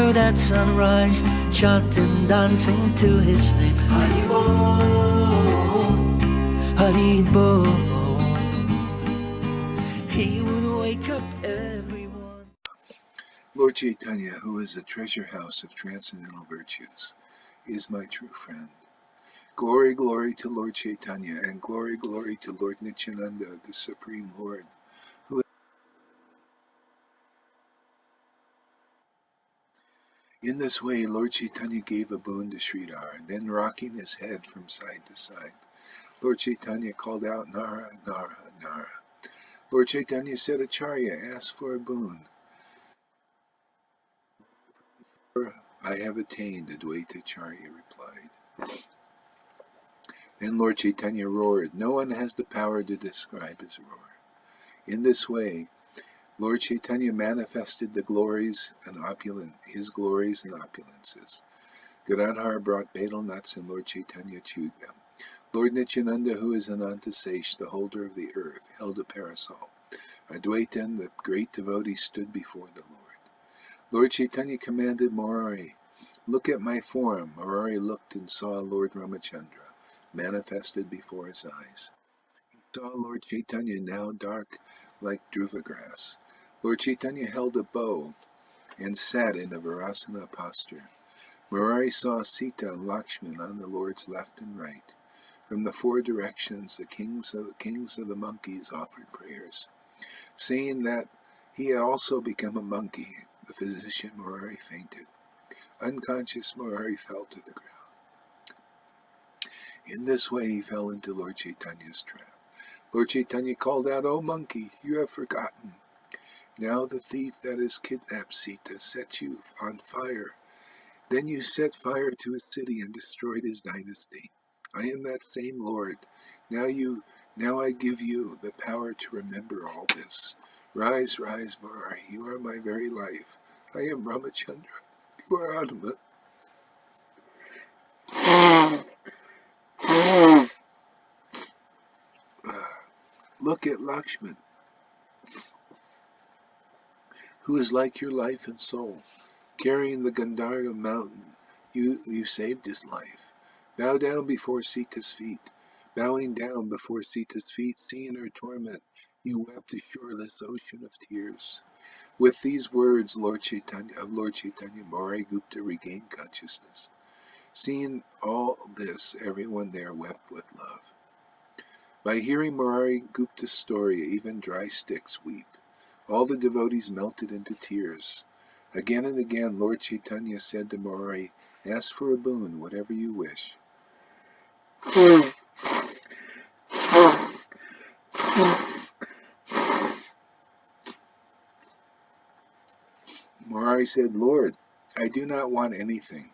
served at sunrise, chanting, dancing to his name. Hari Bol, Hari Bol. He would wake up everyone. Lord Caitanya, who is the treasure house of transcendental virtues, is my true friend. Glory, glory to Lord Caitanya, and glory, glory to Lord Nityananda, the Supreme Lord. In this way, Lord Caitanya gave a boon to Sridhar, and then rocking his head from side to side, Lord Caitanya called out, Nara, Nara, Nara. Lord Caitanya said, Acharya, ask for a boon. I have attained, Advaita Acharya replied. Then Lord Caitanya roared. No one has the power to describe his roar. In this way, Lord Caitanya manifested the glories and his glories and opulences. Gaurahari brought betel nuts, and Lord Caitanya chewed them. Lord Nityananda, who is Anantasesh, the holder of the earth, held a parasol. Advaita, the great devotee, stood before the Lord. Lord Caitanya commanded Murari, look at my form. Murari looked and saw Lord Ramachandra manifested before his eyes. He saw Lord Caitanya, now dark like dhruva grass. Lord Caitanya held a bow and sat in a Virasana posture. Murari saw Sita and Lakshman on the Lord's left and right. From the four directions, the kings of the monkeys offered prayers. Seeing that he had also become a monkey, the physician Murari fainted. Unconscious, Murari fell to the ground. In this way, he fell into Lord Caitanya's trap. Lord Caitanya called out, O monkey, you have forgotten. Now the thief that has kidnapped Sita set you on fire. Then you set fire to his city and destroyed his dynasty. I am that same Lord. Now I give you the power to remember all this. Rise, rise, Murari. You are my very life. I am Ramachandra. You are Anuma. Look at Lakshman, who is like your life and soul. Carrying the Gandharva mountain, you saved his life. Bow down before Sita's feet. Bowing down before Sita's feet, seeing her torment, you wept a shoreless ocean of tears. With these words of Lord Caitanya, Murari Gupta regained consciousness. Seeing all this, everyone there wept with love. By hearing Murari Gupta's story, even dry sticks weep. All the devotees melted into tears. Again and again, Lord Caitanya said to Murari, ask for a boon, whatever you wish. Murari said, Lord, I do not want anything.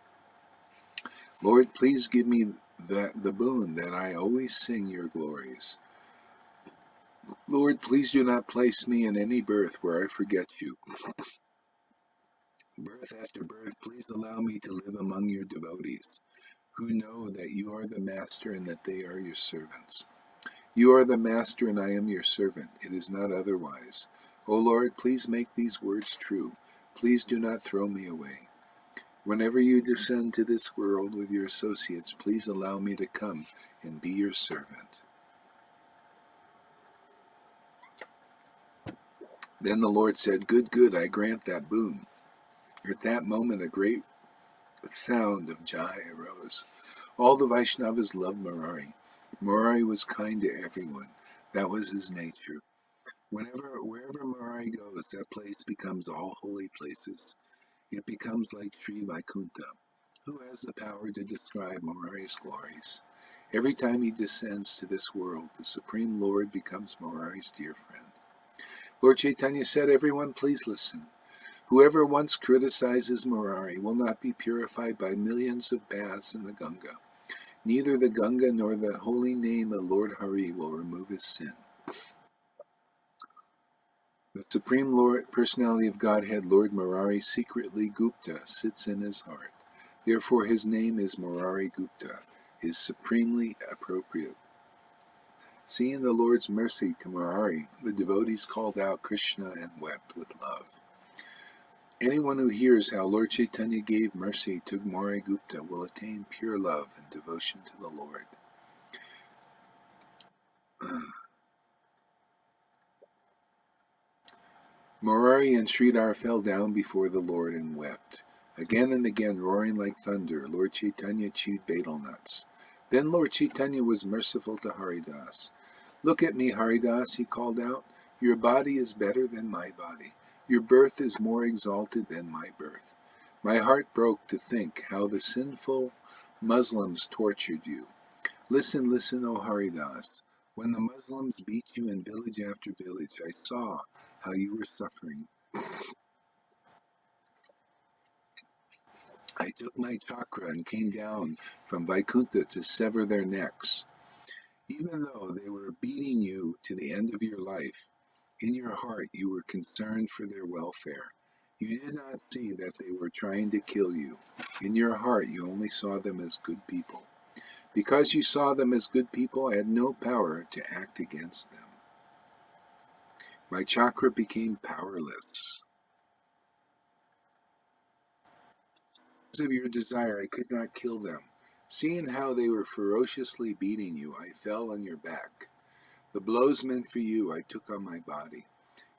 Lord, please give me the boon that I always sing your glories. Lord, please do not place me in any birth where I forget you. Birth after birth, please allow me to live among your devotees, who know that you are the master and that they are your servants. You are the master and I am your servant. It is not otherwise. O Lord, please make these words true. Please do not throw me away. Whenever you descend to this world with your associates, please allow me to come and be your servant. Then the Lord said, Good, good, I grant that boon. At that moment a great sound of Jai arose. All the Vaishnavas loved Murari. Murari was kind to everyone. That was his nature. Wherever Murari goes, that place becomes all holy places. It becomes like Sri Vaikuntha. Who has the power to describe Murari's glories? Every time he descends to this world, the Supreme Lord becomes Murari's dear friend. Lord Caitanya said, everyone please listen. Whoever once criticizes Murari will not be purified by millions of baths in the Ganga. Neither the Ganga nor the holy name of Lord Hari will remove his sin. The Supreme Lord, Personality of Godhead, Lord Murari secretly Gupta, sits in his heart. Therefore his name is Murari Gupta, is supremely appropriate. Seeing the Lord's mercy to Murari, the devotees called out Krishna and wept with love. Anyone who hears how Lord Caitanya gave mercy to Maury Gupta will attain pure love and devotion to the Lord. Murari and Sridhar fell down before the Lord and wept. Again and again, roaring like thunder, Lord Caitanya chewed betel nuts. Then Lord Caitanya was merciful to Haridas. "Look at me, Haridas," he called out. "Your body is better than my body. Your birth is more exalted than my birth. My heart broke to think how the sinful Muslims tortured you. Listen, listen, O Haridas. When the Muslims beat you in village after village, I saw how you were suffering. I took my chakra and came down from Vaikuntha to sever their necks. Even though they were beating you to the end of your life, in your heart you were concerned for their welfare. You did not see that they were trying to kill you. In your heart you only saw them as good people. Because you saw them as good people, I had no power to act against them. My chakra became powerless. Because of your desire, I could not kill them. Seeing how they were ferociously beating you, I fell on your back. The blows meant for you I took on my body.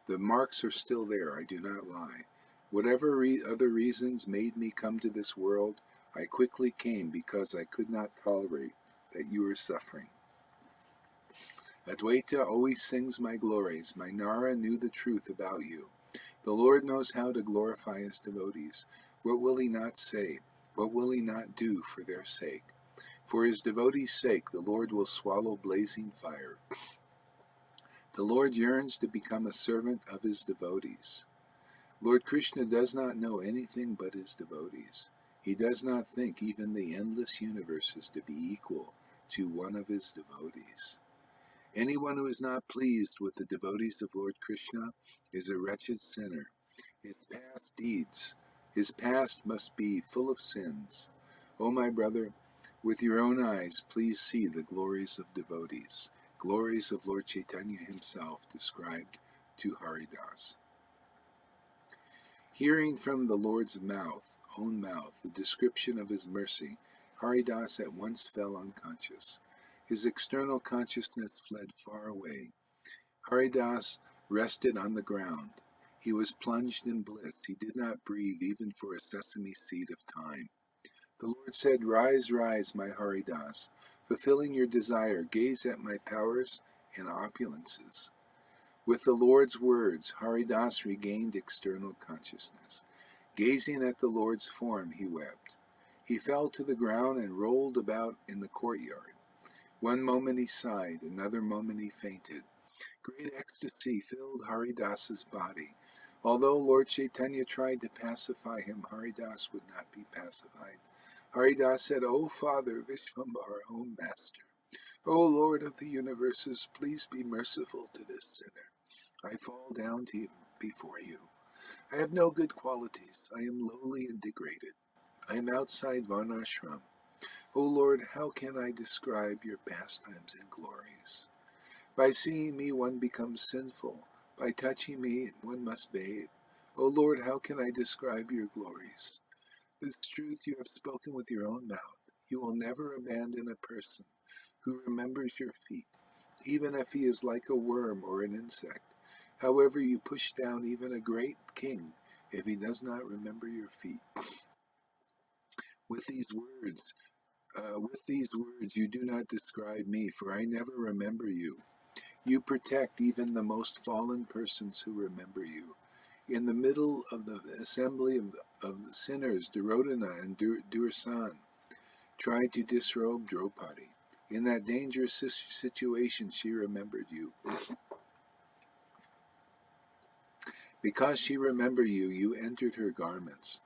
The marks are still there, I do not lie. Whatever other reasons made me come to this world, I quickly came because I could not tolerate that you were suffering. Advaita always sings my glories. My Nara knew the truth about you. The Lord knows how to glorify his devotees. What will he not say? What will he not do for their sake? For his devotees' sake, the Lord will swallow blazing fire. The Lord yearns to become a servant of his devotees. Lord Krishna does not know anything but his devotees. He does not think even the endless universes to be equal to one of his devotees. Anyone who is not pleased with the devotees of Lord Krishna is a wretched sinner. His past must be full of sins. O my brother, with your own eyes please see the glories of devotees, glories of Lord Caitanya himself described to Haridas. Hearing from the Lord's own mouth, the description of his mercy, Haridas at once fell unconscious. His external consciousness fled far away. Haridas rested on the ground. He was plunged in bliss. He did not breathe even for a sesame seed of time. The Lord said, "Rise, rise, my Haridas. Fulfilling your desire, gaze at my powers and opulences." With the Lord's words, Haridas regained external consciousness. Gazing at the Lord's form, he wept. He fell to the ground and rolled about in the courtyard. One moment he sighed, another moment he fainted. Great ecstasy filled Haridas's body. Although Lord Caitanya tried to pacify him, Haridas would not be pacified. Haridas said, "O Father Vishvambara, O Master, O Lord of the universes, please be merciful to this sinner. I fall down to you before you. I have no good qualities. I am lowly and degraded. I am outside Varnashram. O Lord, how can I describe your pastimes and glories? By seeing me one becomes sinful. By touching me one must bathe. O Lord, how can I describe your glories? This truth you have spoken with your own mouth. You will never abandon a person who remembers your feet, even if he is like a worm or an insect. However, you push down even a great king if he does not remember your feet. With these words, you do not describe me, for I never remember you. You protect even the most fallen persons who remember you. In the middle of the assembly of the sinners, Duryodhana and Dursan tried to disrobe Draupadi. In that dangerous situation, she remembered you. Because she remembered you, you entered her garments.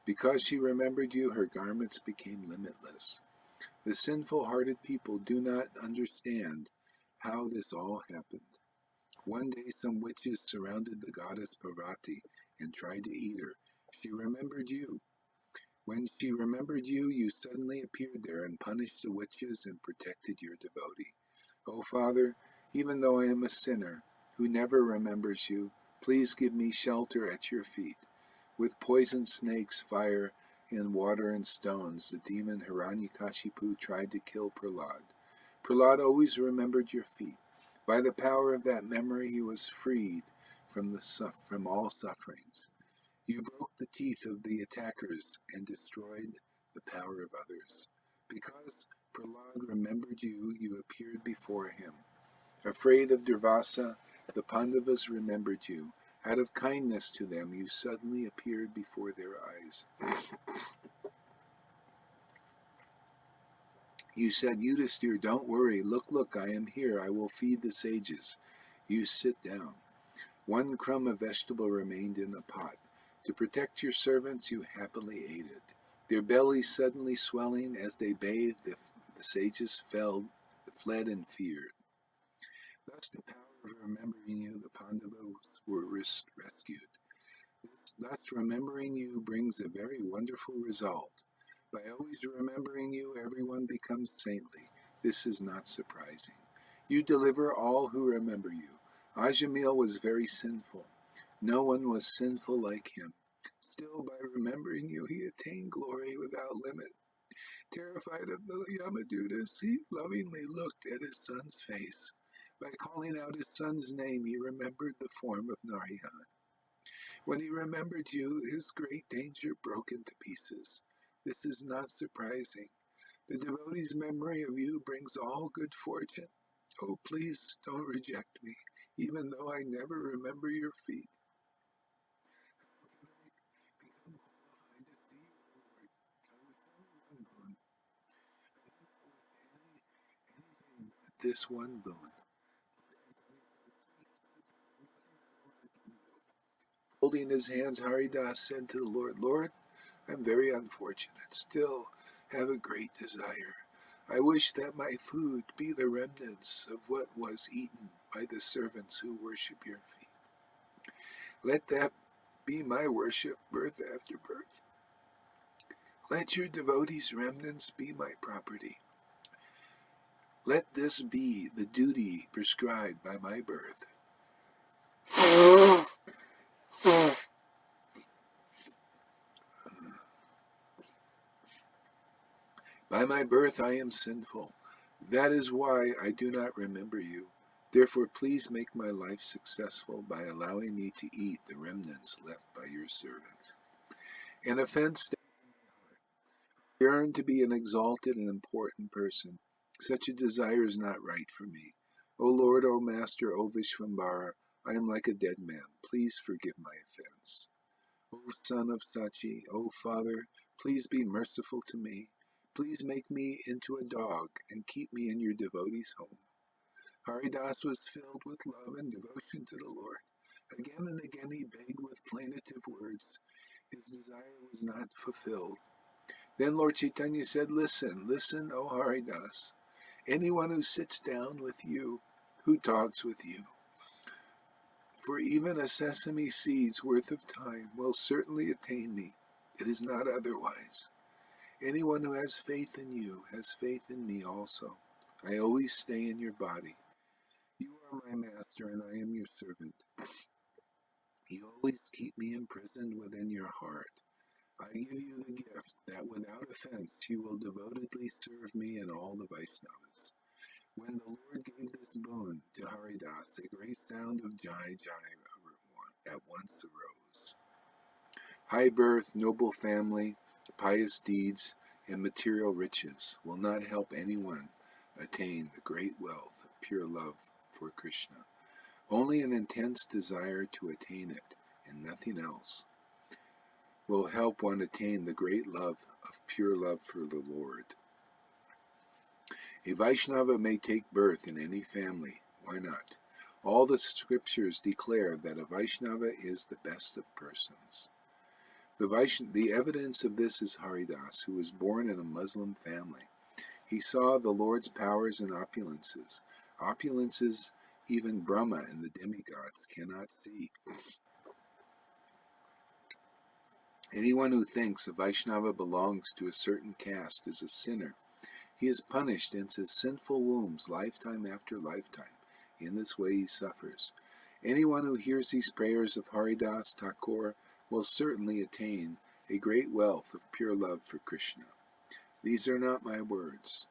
Because she remembered you, her garments became limitless. The sinful-hearted people do not understand how this all happened. One day some witches surrounded the goddess Parvati and tried to eat her. She remembered you. When she remembered you, you suddenly appeared there and punished the witches and protected your devotee. O Father, even though I am a sinner who never remembers you, please give me shelter at your feet. With poison snakes, fire, and water and stones, the demon Hiranyakashipu tried to kill Prahlad. Prahlad always remembered your feet. By the power of that memory, he was freed from all sufferings. You broke the teeth of the attackers and destroyed the power of others. Because Prahlad remembered you, you appeared before him. Afraid of Durvasa, the Pandavas remembered you. Out of kindness to them, you suddenly appeared before their eyes. You said, Yudhisthira, don't worry. Look, I am here. I will feed the sages. You sit down. One crumb of vegetable remained in the pot. To protect your servants, you happily ate it. Their bellies suddenly swelling as they bathed, the sages fled in fear. Thus the power of remembering you, the Pandavas were rescued. Thus remembering you brings a very wonderful result. By always remembering you, everyone becomes saintly. This is not surprising. You deliver all who remember you. Ajamil was very sinful. No one was sinful like him. Still, by remembering you, he attained glory without limit. Terrified of the Yamadutas, he lovingly looked at his son's face. By calling out his son's name, he remembered the form of Narayan. When he remembered you, his great danger broke into pieces. This is not surprising. The devotee's memory of you brings all good fortune. Oh, please don't reject me, even though I never remember your feet. This one boon. Holding his hands, Haridas said to the Lord, Lord, I'm very unfortunate, still have a great desire. I wish that my food be the remnants of what was eaten by the servants who worship your feet. Let that be my worship, birth after birth. Let your devotees' remnants be my property. Let this be the duty prescribed by my birth. By my birth I am sinful. That is why I do not remember you. Therefore please make my life successful by allowing me to eat the remnants left by your servant. An offense I yearn to be an exalted and important person. Such a desire is not right for me. O Lord, O Master, O Vishvambara, I am like a dead man. Please forgive my offense. O Son of Sachi, O Father, please be merciful to me. Please make me into a dog and keep me in your devotees' home. Haridas was filled with love and devotion to the Lord. Again and again he begged with plaintive words. His desire was not fulfilled. Then Lord Caitanya said, Listen, O Haridas. Anyone who sits down with you, who talks with you, for even a sesame seed's worth of time will certainly attain me. It is not otherwise. Anyone who has faith in you has faith in me also. I always stay in your body. You are my master and I am your servant. You always keep me imprisoned within your heart. I give you the gift that without offense you will devotedly serve me and all the Vaishnavas. When the Lord gave this boon to Haridas, a great sound of Jai Jai at once arose. High birth, noble family, pious deeds, and material riches will not help anyone attain the great wealth of pure love for Krishna. Only an intense desire to attain it, and nothing else, will help one attain the great love of pure love for the Lord. A Vaishnava may take birth in any family. Why not? All the scriptures declare that a Vaishnava is the best of persons. The evidence of this is Haridas, who was born in a Muslim family. He saw the Lord's powers and opulences. Opulences even Brahma and the demigods cannot see. Anyone who thinks a Vaishnava belongs to a certain caste is a sinner. He is punished in his sinful wombs lifetime after lifetime. In this way he suffers. Anyone who hears these prayers of Haridas Thakur will certainly attain a great wealth of pure love for Krishna. These are not my words.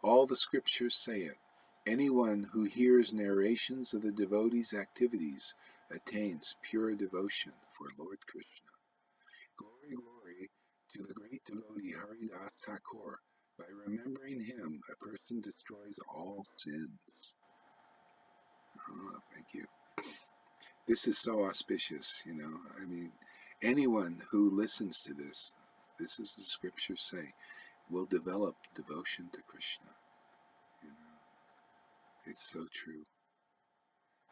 All the scriptures say it. Anyone who hears narrations of the devotees' activities attains pure devotion for Lord Krishna. Glory, glory to the great devotee Haridas Thakur. By remembering him, a person destroys all sins. Oh, thank you. This is so auspicious, I mean, anyone who listens to this is the scriptures say, will develop devotion to Krishna. It's so true.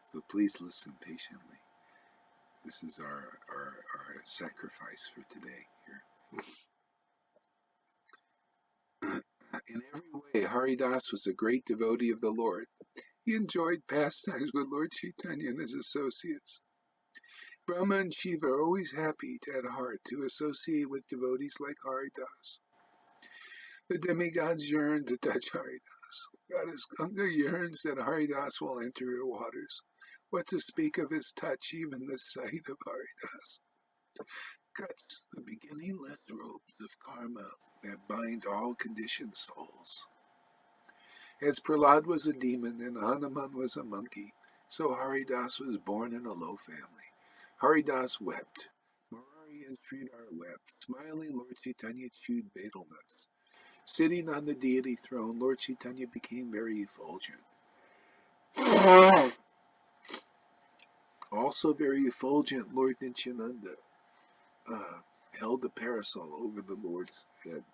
So please listen patiently. This is our sacrifice for today here. In every way, Haridas was a great devotee of the Lord. He enjoyed pastimes with Lord Caitanya and his associates. Brahma and Shiva are always happy at heart to associate with devotees like Haridas. The demigods yearn to touch Haridas. Goddess Ganga yearns that Haridas will enter her waters. What to speak of his touch, even the sight of Haridas cuts the beginningless ropes of karma that bind all conditioned souls. As Prahlad was a demon and Hanuman was a monkey, so Haridas was born in a low family. Haridas wept. Murari and Sridhar wept. Smiling, Lord Caitanya chewed betel nuts. Sitting on the deity throne, Lord Caitanya became very effulgent. Also very effulgent, Lord Nityananda held the parasol over the Lord's head.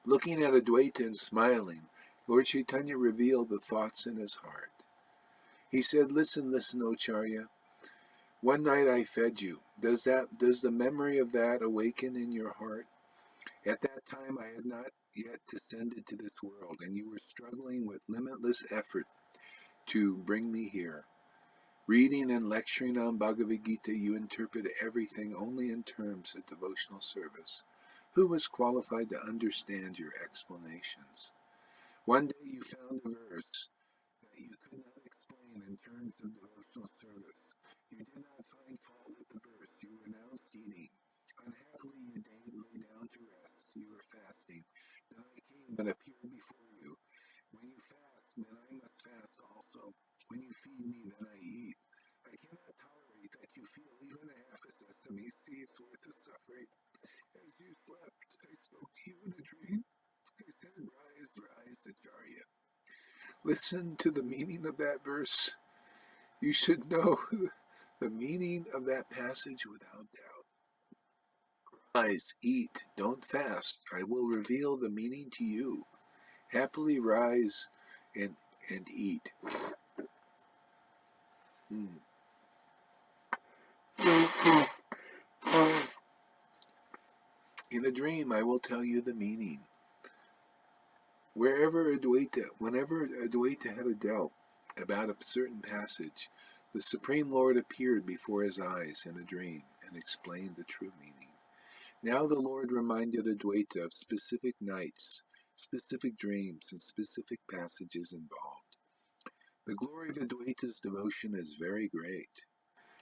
Looking at Advaita and smiling, Lord Caitanya revealed the thoughts in his heart. He said, listen, Acharya. One night I fed you. Does the memory of that awaken in your heart? At that time I had not yet descended to this world, and you were struggling with limitless effort to bring me here. Reading and lecturing on Bhagavad Gita, you interpret everything only in terms of devotional service. Who was qualified to understand your explanations? One day you found a verse that you could not explain in terms of devotional service. You did not find fault with the verse. You renounced eating. Unhappily, you lay down to rest. You were fasting. Then I came and appeared before you. When you fast, then I must fast also. When you feed me, then I eat. I cannot tolerate that you feel even a half a sesame seed's worth of suffering. As you slept, I spoke to you in a dream. I said, rise, rise, Acharya. Listen to the meaning of that verse. You should know the meaning of that passage without doubt. Rise, eat, don't fast. I will reveal the meaning to you. Happily rise and eat. In a dream, I will tell you the meaning. Whenever Advaita had a doubt about a certain passage, the Supreme Lord appeared before his eyes in a dream and explained the true meaning. Now the Lord reminded Advaita of specific nights, specific dreams, and specific passages involved. The glory of Advaita's devotion is very great.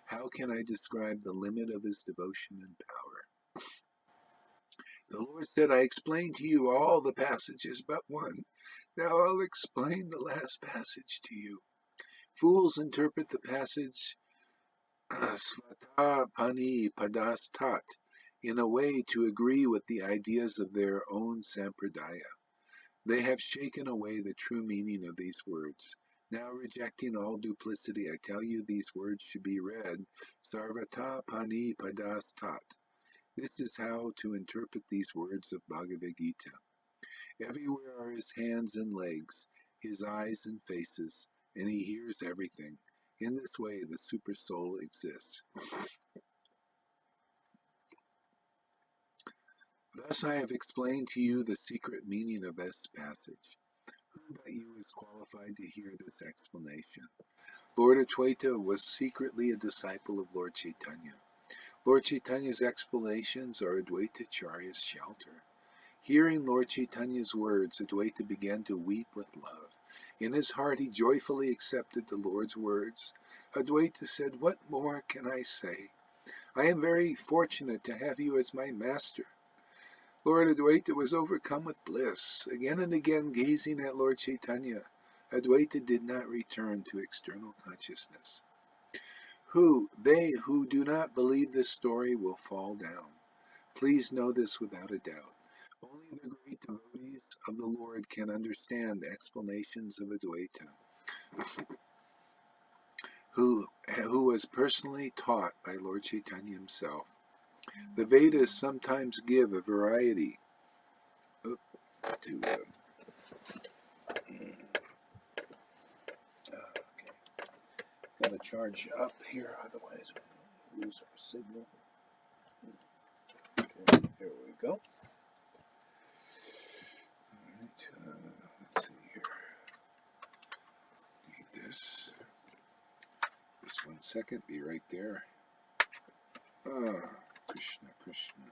How can I describe the limit of his devotion and power? The Lord said, I explained to you all the passages but one. Now I'll explain the last passage to you. Fools interpret the passage svata pani padas tat in a way to agree with the ideas of their own sampradaya. They have shaken away the true meaning of these words. Now, rejecting all duplicity, I tell you these words should be read sarvata pani padas tat. This is how to interpret these words of Bhagavad Gita. Everywhere are his hands and legs, his eyes and faces, and he hears everything. In this way, the super soul exists. Thus I have explained to you the secret meaning of this passage. Who but you is qualified to hear this explanation? Lord Advaita was secretly a disciple of Lord Caitanya. Lord Chaitanya's explanations are Advaitacharya's shelter. Hearing Lord Chaitanya's words, Advaita began to weep with love. In his heart he joyfully accepted the Lord's words. Advaita said, what more can I say? I am very fortunate to have you as my master. Lord Adwaita was overcome with bliss. Again and again gazing at Lord Caitanya, Adwaita did not return to external consciousness. They who do not believe this story will fall down. Please know this without a doubt. Only the great devotees of the Lord can understand the explanations of Adwaita, who was personally taught by Lord Caitanya himself. The Vedas sometimes give a variety Got to charge up here, otherwise we lose our signal. Okay, there we go. Alright, let's see here. Need this. Just 1 second, be right there. Krishna, Krishna.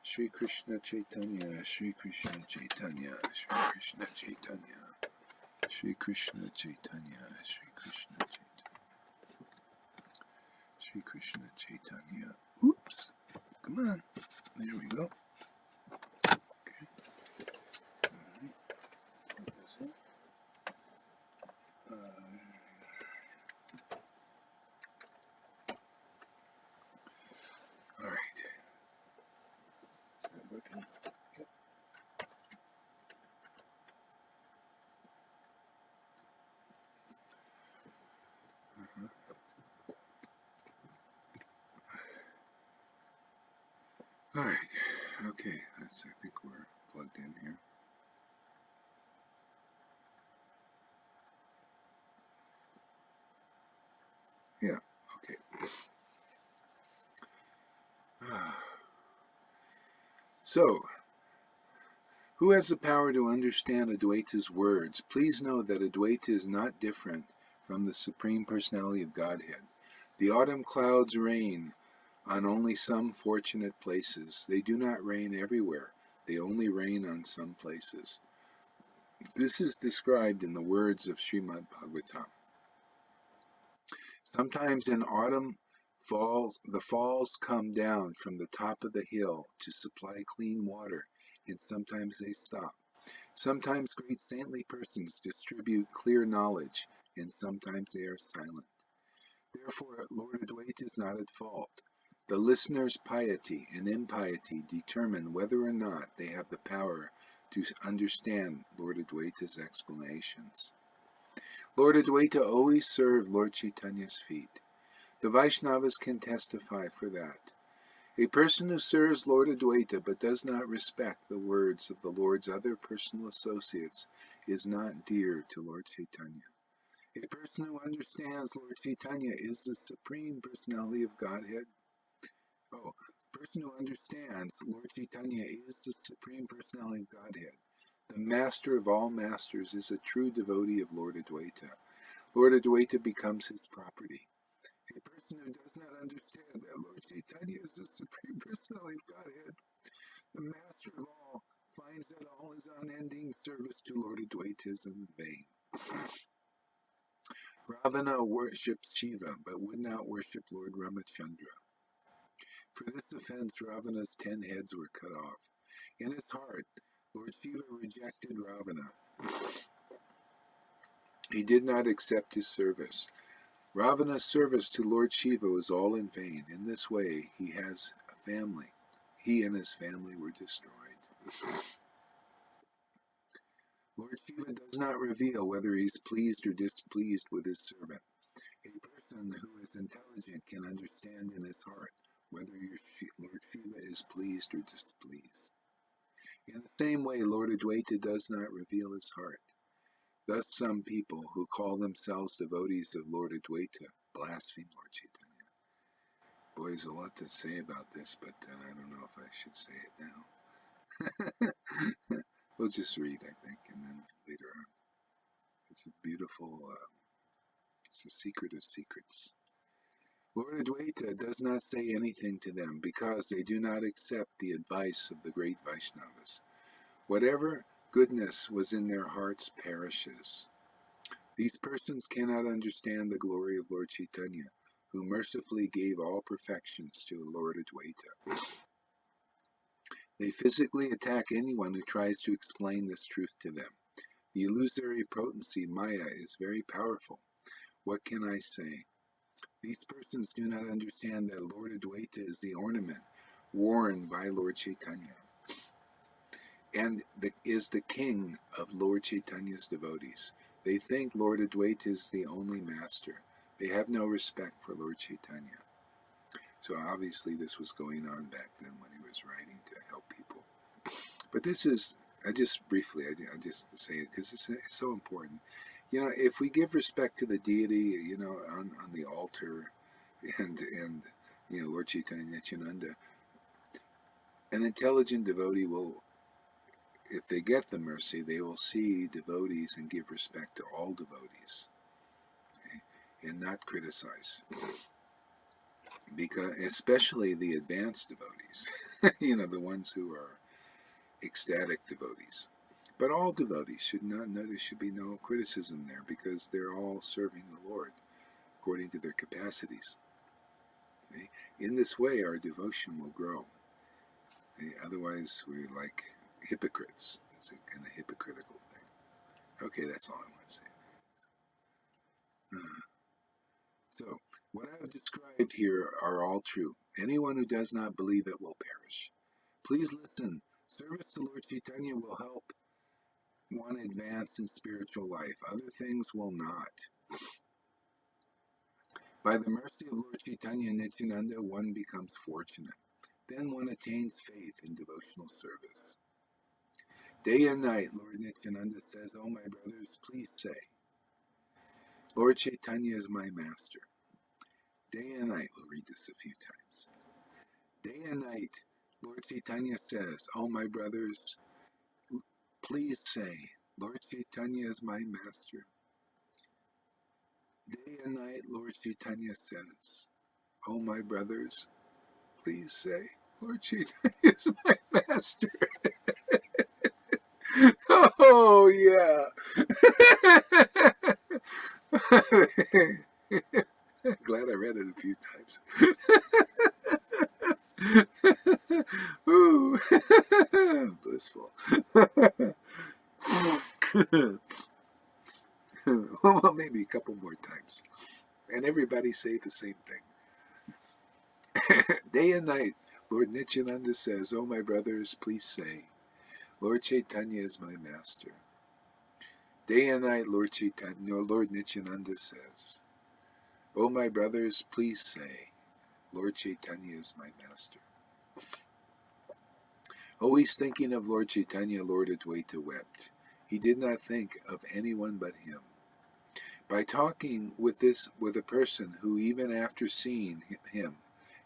Shri Krishna Caitanya, Shri Krishna Caitanya, Shri Krishna Caitanya, Shri Krishna Caitanya, Shri Krishna Caitanya, Shri Krishna Caitanya. Oops, come on, there we go. Okay, alright, put this in. Alright, is that working? Yep. Alright, okay, I think we're plugged in here. Yeah, okay. So, who has the power to understand Adwaita's words? Please know that Adwaita is not different from the Supreme Personality of Godhead. The autumn clouds rain on only some fortunate places. They do not rain everywhere. They only rain on some places. This is described in the words of Srimad Bhagavatam. Sometimes in autumn, the falls come down from the top of the hill to supply clean water, and sometimes they stop. Sometimes great saintly persons distribute clear knowledge, and sometimes they are silent. Therefore, Lord Adwaita is not at fault. The listener's piety and impiety determine whether or not they have the power to understand Lord Adwaita's explanations. Lord Adwaita always served Lord Caitanya's feet. The Vaishnavas can testify for that. A person who serves Lord Adwaita but does not respect the words of the Lord's other personal associates is not dear to Lord Caitanya. A person who understands Lord Caitanya is the Supreme Personality of Godhead. A person who understands Lord Caitanya is the Supreme Personality of Godhead. The Master of all Masters is a true devotee of Lord Adwaita. Lord Adwaita becomes his property. A person who does not understand that Lord Caitanya is the Supreme Personality of Godhead, the Master of all, finds that all his unending service to Lord Adwaita is in vain. Ravana worships Shiva, but would not worship Lord Ramachandra. For this offense, Ravana's 10 heads were cut off. In his heart, Lord Shiva rejected Ravana. He did not accept his service. Ravana's service to Lord Shiva was all in vain. In this way, he has a family. He and his family were destroyed. Lord Shiva does not reveal whether he is pleased or displeased with his servant. A person who is intelligent can understand in his heart whether Lord Shiva is pleased or displeased. In the same way, Lord Adwaita does not reveal his heart. Thus some people who call themselves devotees of Lord Adwaita blaspheme Lord Caitanya. Boy, there's a lot to say about this, but I don't know if I should say it now. We'll just read, I think, and then later on. It's a beautiful, it's the secret of secrets. Lord Adwaita does not say anything to them because they do not accept the advice of the great Vaishnavas. Whatever goodness was in their hearts perishes. These persons cannot understand the glory of Lord Caitanya, who mercifully gave all perfections to Lord Adwaita. They physically attack anyone who tries to explain this truth to them. The illusory potency, Maya, is very powerful. What can I say? These persons do not understand that Lord Adwaita is the ornament worn by Lord Caitanya, and is the king of Lord Chaitanya's devotees. They think Lord Adwaita is the only master. They have no respect for Lord Caitanya. So obviously this was going on back then when he was writing to help people. But this is, I just say it because it's so important. If we give respect to the deity, on the altar, and Lord Chaitanya Nityananda, an intelligent devotee will, if they get the mercy, they will see devotees and give respect to all devotees, okay, and not criticize. Because especially the advanced devotees, the ones who are ecstatic devotees. But all devotees should not know, there should be no criticism there, because they're all serving the Lord according to their capacities. Okay? In this way, our devotion will grow. Okay? Otherwise, we're like hypocrites. It's a kind of hypocritical thing. Okay, that's all I want to say. So, what I have described here are all true. Anyone who does not believe it will perish. Please listen. Service to Lord Caitanya will help one advance in spiritual life. Other things will not. By the mercy of Lord Caitanya and Nityananda, one becomes fortunate. Then one attains faith in devotional service. Day and night, Lord Nityananda says, "Oh, my brothers, please say, Lord Caitanya is my master." Day and night, we'll read this a few times. Day and night, Lord Caitanya says, "Oh, my brothers, please say, Lord Caitanya is my master." Day and night, Lord Caitanya says, "Oh, my brothers, please say, Lord Caitanya is my master." Oh, yeah. Glad I read it a few times. Ooh. Blissful. Well, maybe a couple more times. And everybody say the same thing. Day and night, Lord Nityananda says, "Oh, my brothers, please say, Lord Caitanya is my master." Day and night, Lord Nityananda says, "Oh, my brothers, please say, Lord Caitanya is my master." Always thinking of Lord Caitanya, Lord Adwaita wept. He did not think of anyone but him. By talking with a person who, even after seeing him,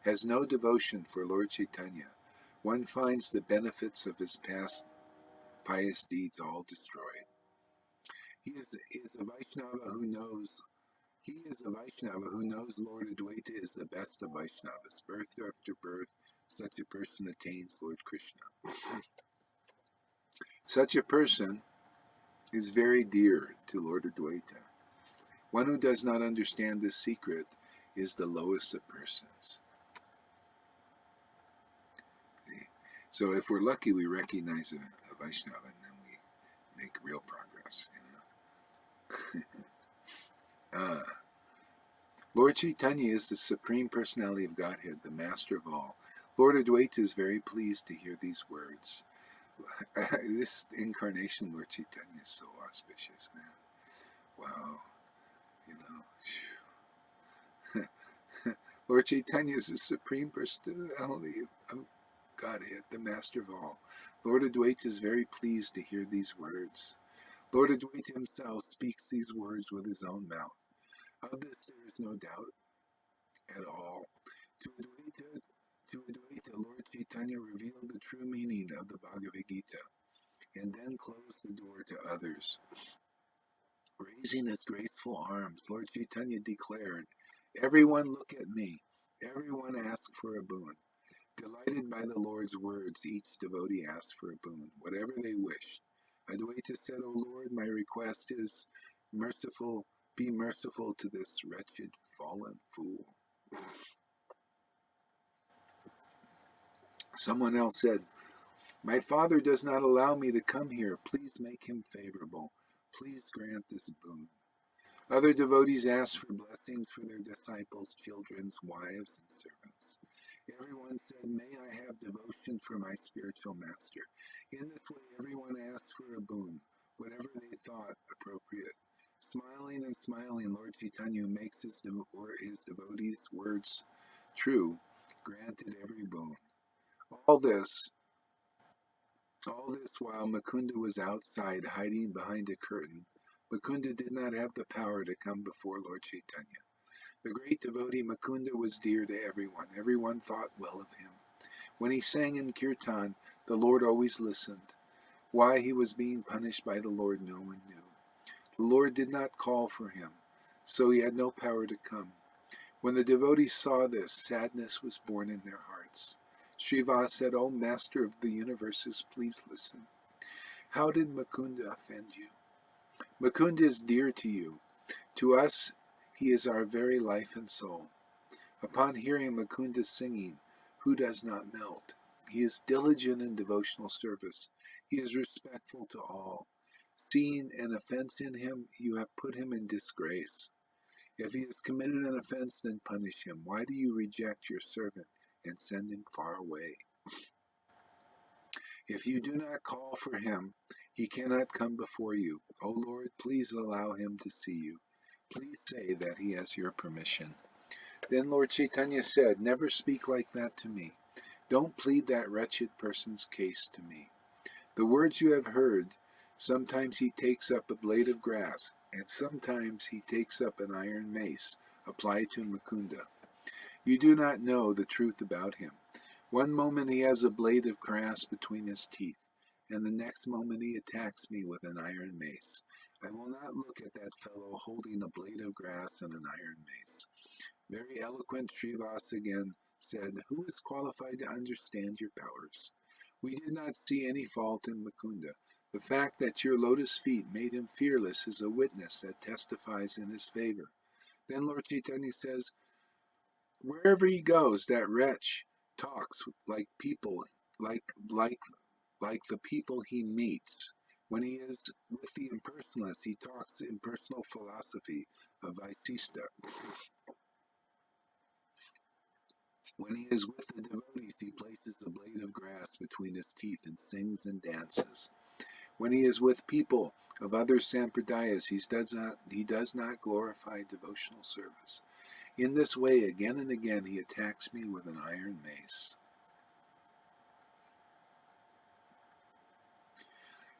has no devotion for Lord Caitanya, one finds the benefits of his past pious deeds all destroyed. He is a Vaishnava who knows Lord Adwaita is the best of Vaishnavas. Birth after birth, such a person attains Lord Krishna. Such a person is very dear to Lord Adwaita. One who does not understand this secret is the lowest of persons. See? So if we're lucky, we recognize a Vaishnava, and then we make real progress. Lord Caitanya is the Supreme Personality of Godhead, the Master of all. Lord Adwaita is very pleased to hear these words. This incarnation, Lord Caitanya, is so auspicious, man. Wow. Lord Caitanya is the Supreme Personality of Godhead, the Master of all. Lord Adwaita is very pleased to hear these words. Lord Adwaita himself speaks these words with his own mouth. Of this there is no doubt at all. To Adwaita, Lord Caitanya revealed the true meaning of the Bhagavad Gita, and then closed the door to others. Raising his graceful arms, Lord Caitanya declared, "Everyone look at me. Everyone ask for a boon." Delighted by the Lord's words, each devotee asked for a boon, whatever they wished. Adwaita said, "O Lord, my request is be merciful to this wretched, fallen fool." Someone else said, "My father does not allow me to come here. Please make him favorable. Please grant this boon." Other devotees asked for blessings for their disciples, children, wives, and servants. Everyone said, "May I have devotion for my spiritual master." In this way, everyone asked for a boon, whatever they thought appropriate. Smiling and smiling, Lord Caitanya makes his devotees' words true, granted every boon. All this while Mukunda was outside, hiding behind a curtain. Mukunda did not have the power to come before Lord Caitanya. The great devotee Mukunda was dear to everyone. Everyone thought well of him. When he sang in kirtan, the Lord always listened. Why he was being punished by the Lord, no one knew. The Lord did not call for him, so he had no power to come. When the devotees saw this, sadness was born in their hearts. Srivas said, "O Master of the universes, please listen. How did Mukunda offend you? Mukunda is dear to you. To us, he is our very life and soul." Upon hearing Mukunda singing, who does not melt? He is diligent in devotional service. He is respectful to all. Seeing an offense in him, you have put him in disgrace. If he has committed an offense, then punish him. Why do you reject your servant and send him far away? If you do not call for him, he cannot come before you. O Lord, please allow him to see you. Please say that he has your permission. Then Lord Caitanya said, "Never speak like that to me. Don't plead that wretched person's case to me. The words you have heard, sometimes he takes up a blade of grass, and sometimes he takes up an iron mace, applied to Mukunda. You do not know the truth about him. One moment he has a blade of grass between his teeth, and the next moment he attacks me with an iron mace. I will not look at that fellow holding a blade of grass and an iron mace." Very eloquent Srivas again said, "Who is qualified to understand your powers? We did not see any fault in Mukunda. The fact that your lotus feet made him fearless is a witness that testifies in his favor." Then Lord Caitanya says, "Wherever he goes, that wretch talks like people, like like like the people he meets. When he is with the impersonalists, he talks impersonal philosophy of Vaisista. When he is with the devotees, he places a blade of grass between his teeth and sings and dances. When he is with people of other sampradayas, he does not glorify devotional service. In this way, again and again, he attacks me with an iron mace.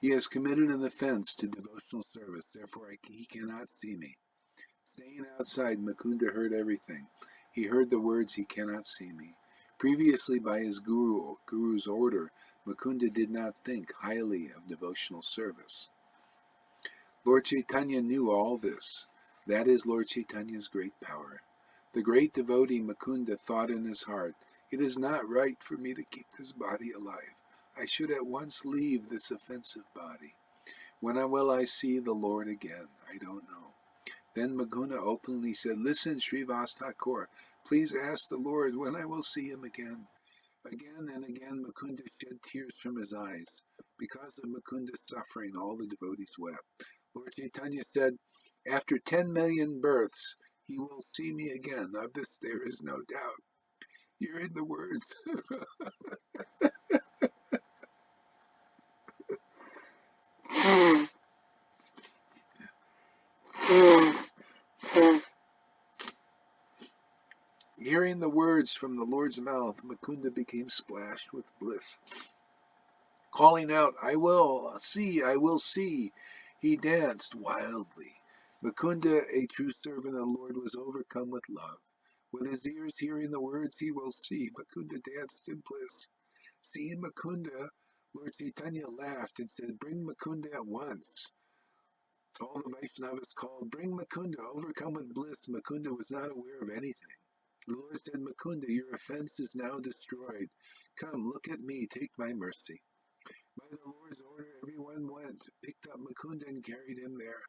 He has committed an offense to devotional service, therefore he cannot see me." Staying outside, Mukunda heard everything. He heard the words, "He cannot see me." Previously, by his guru's order, Mukunda did not think highly of devotional service. Lord Caitanya knew all this. That is Lord Chaitanya's great power. The great devotee Mukunda thought in his heart, "It is not right for me to keep this body alive. I should at once leave this offensive body. When will I see the Lord again? I don't know." Then Mukunda openly said, "Listen, Srivas Thakur, please ask the Lord when I will see him again." Again and again Mukunda shed tears from his eyes. Because of Mukunda's suffering, all the devotees wept. Lord Caitanya said, "After 10 million births, he will see me again. Of this there is no doubt." Hearing the words, hearing the words from the Lord's mouth, Mukunda became splashed with bliss. Calling out, "I will see, I will see," he danced wildly. Mukunda, a true servant of the Lord, was overcome with love. With his ears hearing the words, "He will see," Mukunda danced in bliss. Seeing Mukunda, Lord Caitanya laughed and said, "Bring Mukunda at once." All the Vaishnavas called, "Bring Mukunda." Overcome with bliss, Mukunda was not aware of anything. The Lord said, "Mukunda, your offense is now destroyed. Come, look at me, take my mercy." By the Lord's order, everyone went, picked up Mukunda and carried him there.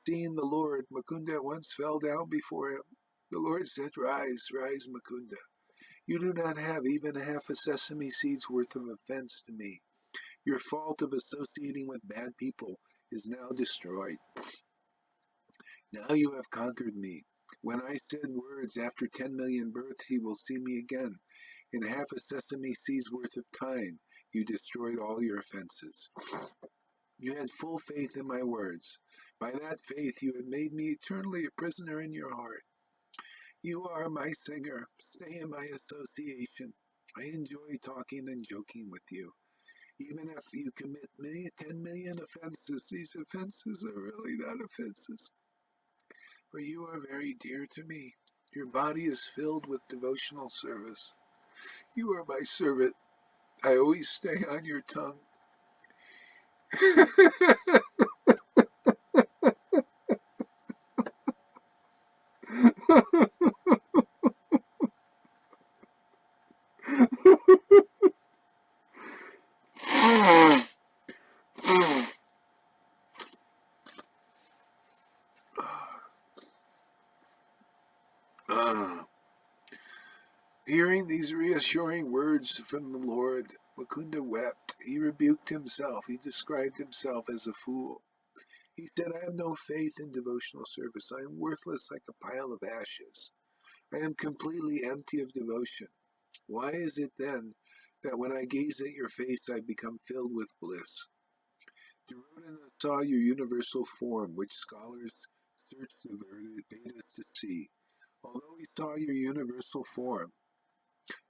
Seeing the Lord, Mukunda at once fell down before him. The Lord said, Rise, rise, Mukunda. You do not have even half a sesame seed's worth of offense to me. Your fault of associating with bad people is now destroyed. Now you have conquered me. When I said words, after 10 million births he will see me again. In half a sesame seed's worth of time, you destroyed all your offenses. You had full faith in my words. By that faith you have made me eternally a prisoner in your heart. You are my singer. Stay in my association. I enjoy talking and joking with you. Even if you commit 10 million offenses, these offenses are really not offenses. For you are very dear to me. Your body is filled with devotional service. You are my servant. I always stay on your tongue. Hearing these reassuring words from the Lord, Mukunda wept. He rebuked himself. He described himself as a fool. He said, I have no faith in devotional service. I am worthless like a pile of ashes. I am completely empty of devotion. Why is it then that when I gaze at your face I become filled with bliss? Duryodhana saw your universal form, which scholars search the Vedas to see. Although he saw your universal form,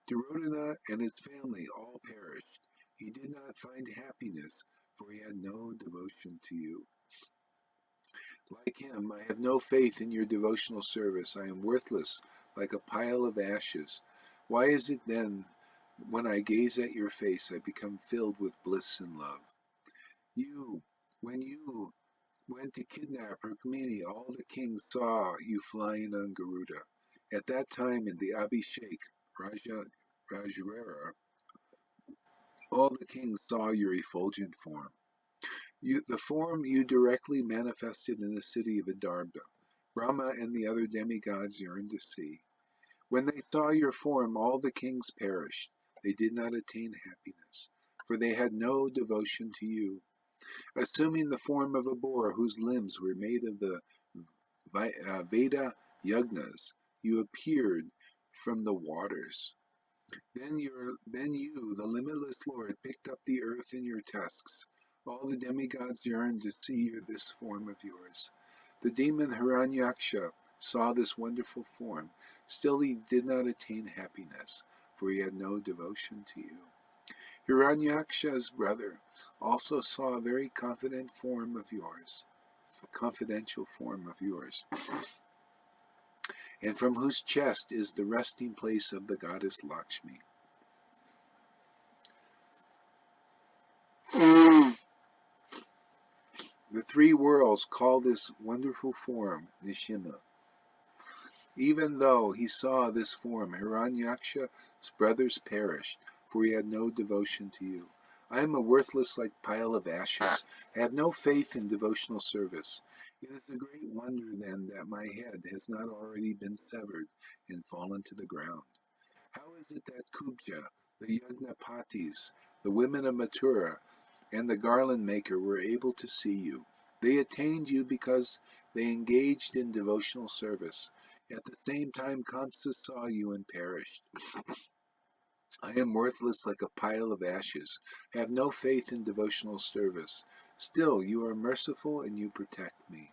Duryodhana and his family all perished. He did not find happiness, for he had no devotion to you. Like him, I have no faith in your devotional service. I am worthless, like a pile of ashes. Why is it then, when I gaze at your face, I become filled with bliss and love? When you went to kidnap Rukmini, all the kings saw you flying on Garuda. At that time, in the Abhishek, Rajrara, all the kings saw your effulgent form. The form you directly manifested in the city of Vidarbha. Brahma and the other demigods yearned to see. When they saw your form, all the kings perished. They did not attain happiness, for they had no devotion to you. Assuming the form of a boar whose limbs were made of the Veda yagnas, you appeared from the waters. Then you, the limitless Lord, picked up the earth in your tusks. All the demigods yearned to see this form of yours. The demon Hiranyaksha saw this wonderful form. Still he did not attain happiness, for he had no devotion to you. Hiranyaksha's brother also saw a very confidential form of yours, and from whose chest is the resting place of the goddess Lakshmi. The three worlds call this wonderful form Nishima. Even though he saw this form, Hiranyaksha's brothers perished, for he had no devotion to you. I am a worthless like pile of ashes. I have no faith in devotional service. It is a great wonder then that my head has not already been severed and fallen to the ground. How is it that Kubja, the Yagnapatis, the women of Mathura, and the garland maker were able to see you? They attained you because they engaged in devotional service. At the same time, Kamsa saw you and perished. I am worthless like a pile of ashes. I have no faith in devotional service. Still, you are merciful and you protect me.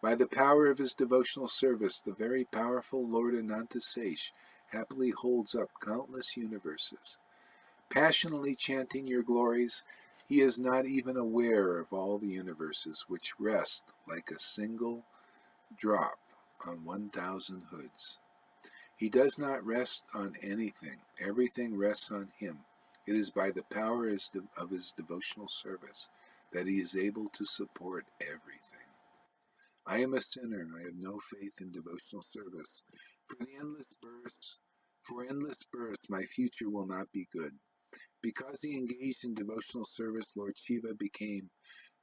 By the power of his devotional service, the very powerful Lord Anantasesh happily holds up countless universes. Passionately chanting your glories, he is not even aware of all the universes which rest like a single drop on 1,000 hoods. He does not rest on anything. Everything rests on him. It is by the power of his devotional service that he is able to support everything. I am a sinner. I have no faith in devotional service. For endless births, my future will not be good. Because he engaged in devotional service, Lord Shiva became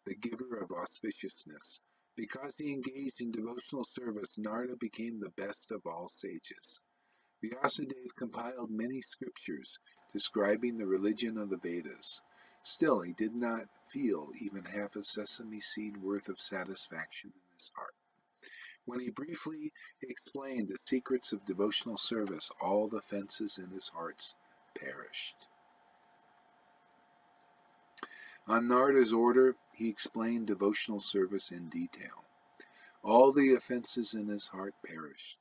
the giver of auspiciousness. Because he engaged in devotional service, Narada became the best of all sages. Vyasadeva compiled many scriptures describing the religion of the Vedas. Still, he did not feel even half a sesame seed worth of satisfaction in his heart. When he briefly explained the secrets of devotional service, all the fences in his heart perished. On Narada's order, he explained devotional service in detail. All the offenses in his heart perished.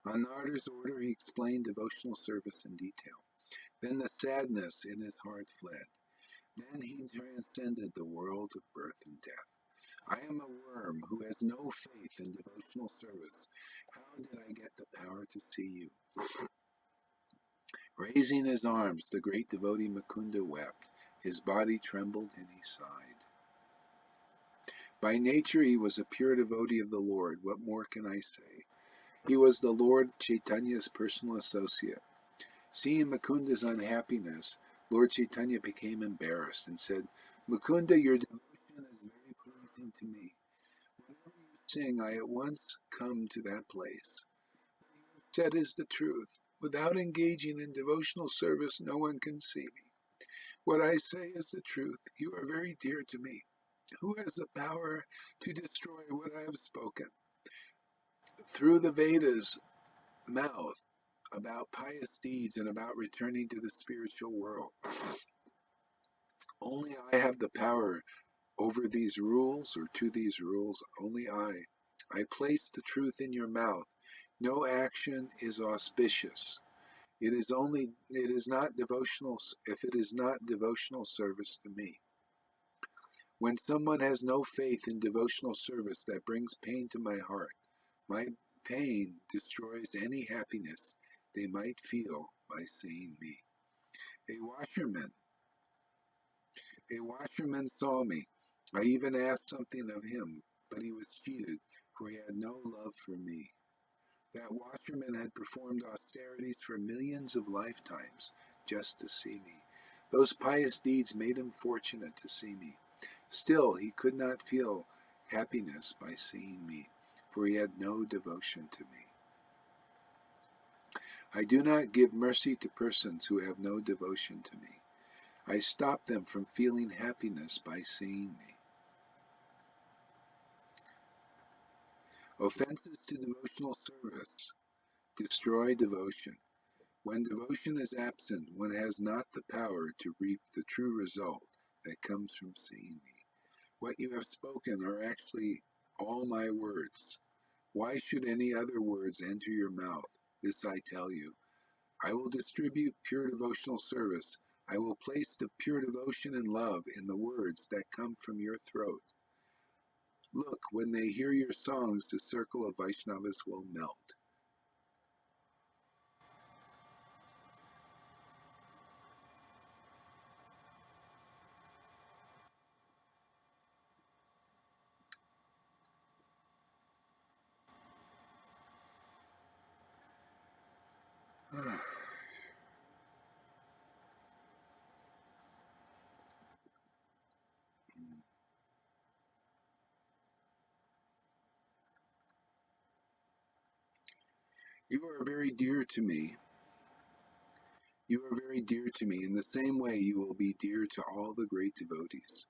On Narada's order, he explained devotional service in detail. Then the sadness in his heart fled. Then he transcended the world of birth and death. I am a worm who has no faith in devotional service. How did I get the power to see you? Raising his arms, the great devotee Mukunda wept. His body trembled and he sighed. By nature he was a pure devotee of the Lord. What more can I say? He was the Lord Chaitanya's personal associate. Seeing Mukunda's unhappiness, Lord Caitanya became embarrassed and said, Mukunda, your devotion is very pleasing to me. Whenever you sing, I at once come to that place. What you have said is the truth. Without engaging in devotional service, no one can see me. What I say is the truth. You are very dear to me. Who has the power to destroy what I have spoken? Through the Vedas' mouth about pious deeds and about returning to the spiritual world. Only I have the power over these rules, or to these rules, only I. I place the truth in your mouth. No action is auspicious. It is not devotional if it is not devotional service to me. When someone has no faith in devotional service, that brings pain to my heart. My pain destroys any happiness they might feel by seeing me. A washerman saw me. I even asked something of him, but he was cheated, for he had no love for me. That washerman had performed austerities for millions of lifetimes just to see me. Those pious deeds made him fortunate to see me. Still, he could not feel happiness by seeing me, for he had no devotion to me. I do not give mercy to persons who have no devotion to me. I stop them from feeling happiness by seeing me. Offenses to devotional service destroy devotion. When devotion is absent, one has not the power to reap the true result that comes from seeing me. What you have spoken are actually all my words. Why should any other words enter your mouth? This I tell you. I will distribute pure devotional service. I will place the pure devotion and love in the words that come from your throat. Look, when they hear your songs, the circle of Vaishnavas will melt. You are very dear to me. You are very dear to me. In the same way, you will be dear to all the great devotees.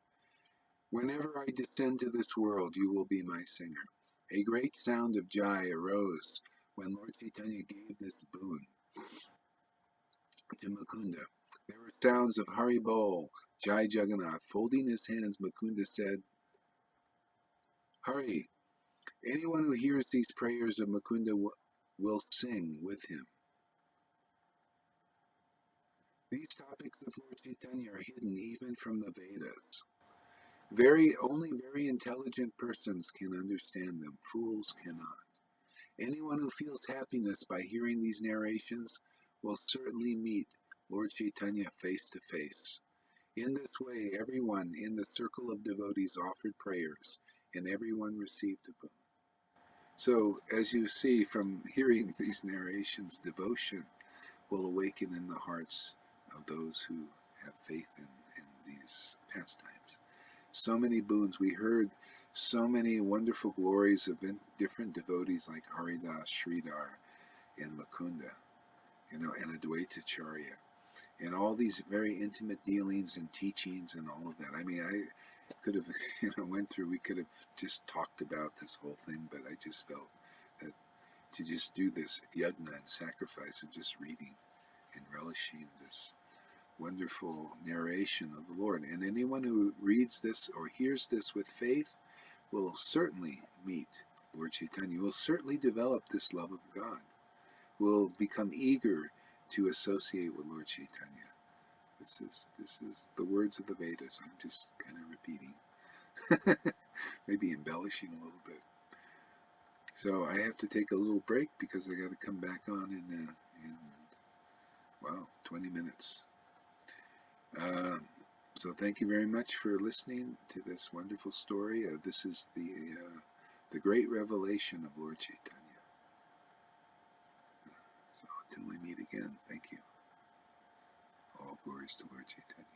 Whenever I descend to this world, you will be my singer. A great sound of Jai arose when Lord Caitanya gave this boon to Mukunda. There were sounds of Hari Bol, Jai Jagannath. Folding his hands, Mukunda said, Hari, anyone who hears these prayers of Mukunda will sing with him. These topics of Lord Caitanya are hidden even from the Vedas. Only very intelligent persons can understand them. Fools cannot. Anyone who feels happiness by hearing these narrations will certainly meet Lord Caitanya face to face. In this way, everyone in the circle of devotees offered prayers, and everyone received a boon. So, as you see from hearing these narrations, devotion will awaken in the hearts of those who have faith in these pastimes. So many boons. We heard so many wonderful glories of different devotees like Haridas, Sridhar, and Mukunda, and Advaita Charya, and all these very intimate dealings and teachings and all of that. I mean, I could have, we could have just talked about this whole thing, but I just felt that to just do this yajna and sacrifice of just reading and relishing this wonderful narration of the Lord. And anyone who reads this or hears this with faith will certainly meet Lord Caitanya, will certainly develop this love of God, will become eager to associate with Lord Caitanya. This is the words of the Vedas. I'm just kind of repeating, maybe embellishing a little bit. So I have to take a little break because I got to come back on in 20 minutes. So thank you very much for listening to this wonderful story. This is the great revelation of Lord Caitanya. So until we meet again, thank you. All glories to Lord Caitanya.